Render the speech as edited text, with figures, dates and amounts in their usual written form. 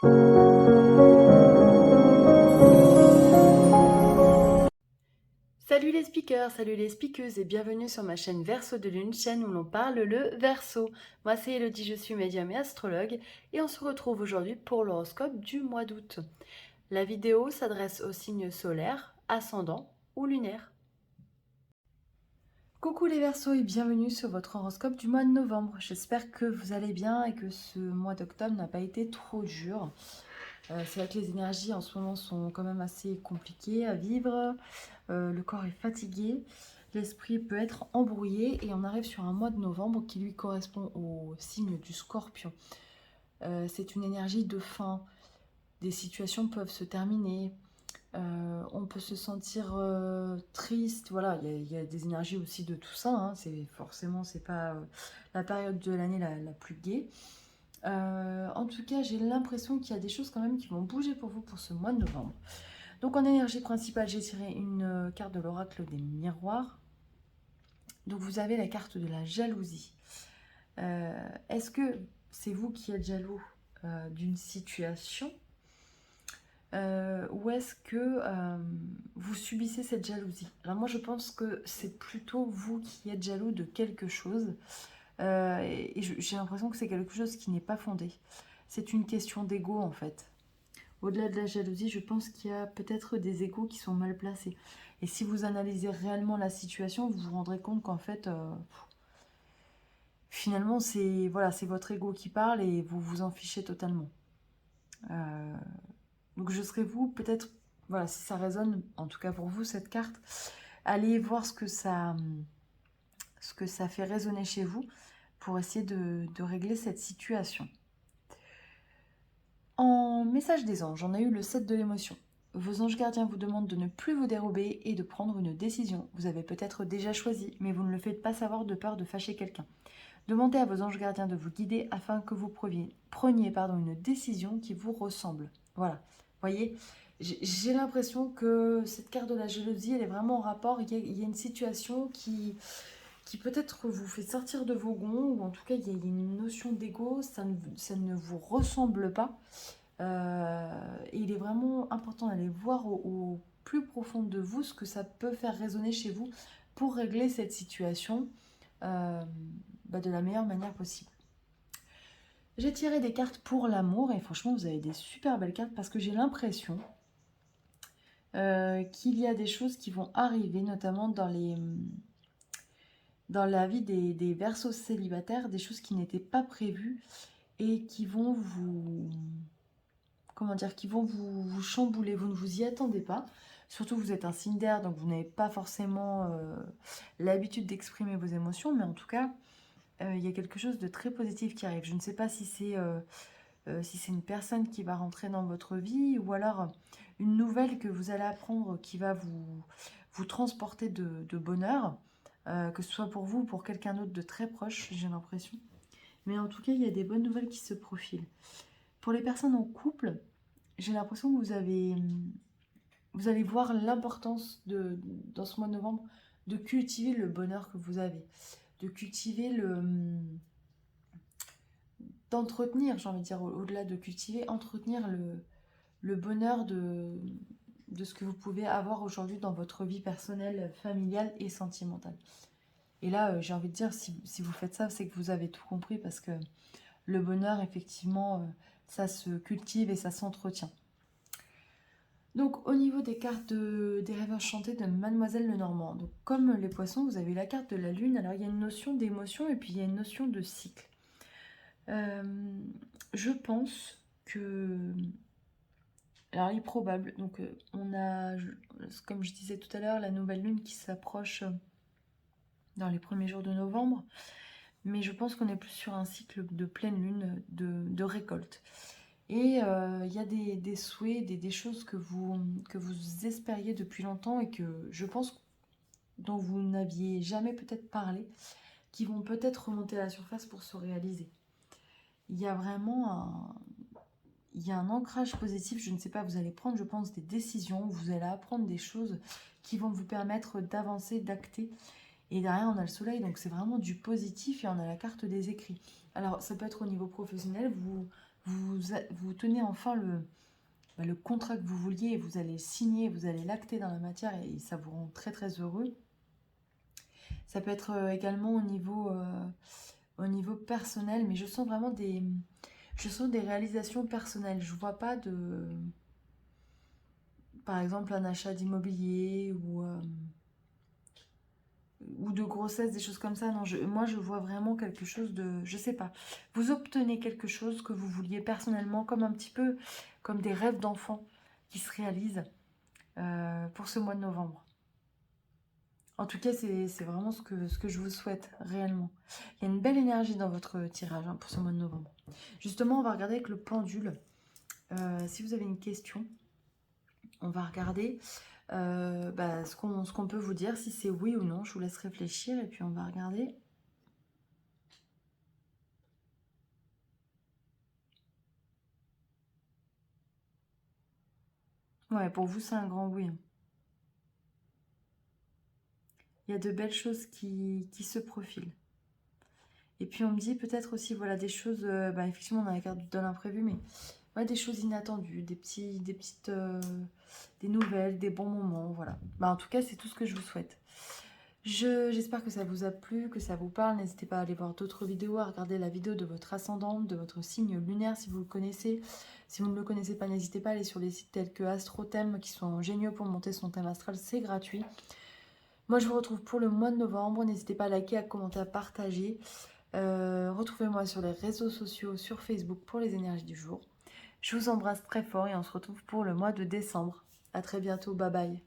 Salut les speakers, salut les speakeuses et bienvenue sur ma chaîne Verseau de Lune, chaîne où l'on parle le Verseau. Moi c'est Elodie, je suis médium et astrologue et on se retrouve aujourd'hui pour l'horoscope du mois d'août. La vidéo s'adresse aux signes solaires, ascendants ou lunaires. Coucou les Verseaux et bienvenue sur votre horoscope du mois de novembre. J'espère que vous allez bien et que ce mois d'octobre n'a pas été trop dur. C'est vrai que les énergies en ce moment sont quand même assez compliquées à vivre. Le corps est fatigué, l'esprit peut être embrouillé et on arrive sur un mois de novembre qui lui correspond au signe du Scorpion. C'est une énergie de fin, des situations peuvent se terminer, on peut se sentir triste, voilà, il y a des énergies aussi de tout ça, hein. C'est pas la période de l'année la plus gaie. En tout cas, j'ai l'impression qu'il y a des choses quand même qui vont bouger pour vous pour ce mois de novembre. Donc en énergie principale, j'ai tiré une carte de l'oracle des miroirs. Donc vous avez la carte de la jalousie. Est-ce que c'est vous qui êtes jaloux d'une situation ou est-ce que vous subissez cette jalousie? Alors moi je pense que c'est plutôt vous qui êtes jaloux de quelque chose et j'ai l'impression que c'est quelque chose qui n'est pas fondé. C'est une question d'ego en fait. Au-delà de la jalousie, je pense qu'il y a peut-être des égos qui sont mal placés. Et si vous analysez réellement la situation, vous vous rendrez compte qu'en fait, finalement, c'est voilà, c'est votre ego qui parle et vous vous en fichez totalement. Donc je serai vous, peut-être, voilà, si ça résonne, en tout cas pour vous, cette carte, allez voir ce que ça fait résonner chez vous pour essayer de régler cette situation. En message des anges, on a eu le 7 de l'émotion. Vos anges gardiens vous demandent de ne plus vous dérober et de prendre une décision. Vous avez peut-être déjà choisi, mais vous ne le faites pas savoir de peur de fâcher quelqu'un. Demandez à vos anges gardiens de vous guider afin que vous preniez une décision qui vous ressemble. Voilà, voyez, j'ai l'impression que cette carte de la jalousie, elle est vraiment en rapport. Il y a une situation qui peut-être vous fait sortir de vos gonds, ou en tout cas il y a une notion d'ego, ça ne vous ressemble pas. Et il est vraiment important d'aller voir au plus profond de vous ce que ça peut faire résonner chez vous pour régler cette situation de la meilleure manière possible. J'ai tiré des cartes pour l'amour et franchement vous avez des super belles cartes parce que j'ai l'impression qu'il y a des choses qui vont arriver, notamment dans la vie des Verseaux célibataires, des choses qui n'étaient pas prévues et qui vont vous vous chambouler, vous ne vous y attendez pas. Surtout vous êtes un signe d'air, donc vous n'avez pas forcément l'habitude d'exprimer vos émotions, mais en tout cas, il y a quelque chose de très positif qui arrive. Je ne sais pas si c'est une personne qui va rentrer dans votre vie, ou alors une nouvelle que vous allez apprendre qui va vous transporter de bonheur, que ce soit pour vous ou pour quelqu'un d'autre de très proche, j'ai l'impression. Mais en tout cas, il y a des bonnes nouvelles qui se profilent. Pour les personnes en couple, j'ai l'impression que vous allez voir l'importance dans ce mois de novembre de cultiver le bonheur que vous avez, de cultiver d'entretenir, j'ai envie de dire, au-delà de cultiver, entretenir le bonheur de ce que vous pouvez avoir aujourd'hui dans votre vie personnelle, familiale et sentimentale. Et là, j'ai envie de dire, si vous faites ça, c'est que vous avez tout compris parce que le bonheur, effectivement, ça se cultive et ça s'entretient. Donc, au niveau des cartes des rêves enchantés de Mademoiselle Lenormand, donc comme les poissons, vous avez la carte de la lune. Alors, il y a une notion d'émotion et puis il y a une notion de cycle. Je pense que... Alors, il est probable, donc on a, comme je disais tout à l'heure, la nouvelle lune qui s'approche dans les premiers jours de novembre. Mais je pense qu'on est plus sur un cycle de pleine lune, de récolte. Et il y a des souhaits, des choses que vous espériez depuis longtemps et que je pense dont vous n'aviez jamais peut-être parlé, qui vont peut-être remonter à la surface pour se réaliser. Il y a vraiment un ancrage positif, je ne sais pas, vous allez prendre, je pense, des décisions, vous allez apprendre des choses qui vont vous permettre d'avancer, d'acter. Et derrière, on a le soleil, donc c'est vraiment du positif et on a la carte des écrits. Alors, ça peut être au niveau professionnel, vous tenez enfin le contrat que vous vouliez, et vous allez le signer, vous allez l'acter dans la matière, et ça vous rend très très heureux. Ça peut être également au niveau personnel, mais je sens vraiment je sens des réalisations personnelles. Je vois pas par exemple, un achat d'immobilier ou de grossesse, des choses comme ça. Non, moi, je vois vraiment quelque chose de... Je sais pas. Vous obtenez quelque chose que vous vouliez personnellement, comme un petit peu comme des rêves d'enfant qui se réalisent pour ce mois de novembre. En tout cas, c'est vraiment ce que je vous souhaite réellement. Il y a une belle énergie dans votre tirage pour ce mois de novembre. Justement, on va regarder avec le pendule. Si vous avez une question, on va regarder ce qu'on peut vous dire, si c'est oui ou non. Je vous laisse réfléchir et puis on va regarder. Ouais, pour vous, c'est un grand oui. Il y a de belles choses qui se profilent. Et puis on me dit peut-être aussi, voilà, des choses, effectivement on a la carte de l'imprévu, mais ouais, des choses inattendues, des nouvelles, des bons moments, voilà. En tout cas, c'est tout ce que je vous souhaite. J'espère que ça vous a plu, que ça vous parle. N'hésitez pas à aller voir d'autres vidéos, à regarder la vidéo de votre ascendante, de votre signe lunaire si vous le connaissez. Si vous ne le connaissez pas, n'hésitez pas à aller sur les sites tels que AstroThème qui sont géniaux pour monter son thème astral, c'est gratuit. Moi, je vous retrouve pour le mois de novembre. N'hésitez pas à liker, à commenter, à partager. Retrouvez-moi sur les réseaux sociaux, sur Facebook pour les énergies du jour. Je vous embrasse très fort et on se retrouve pour le mois de décembre. À très bientôt, bye bye.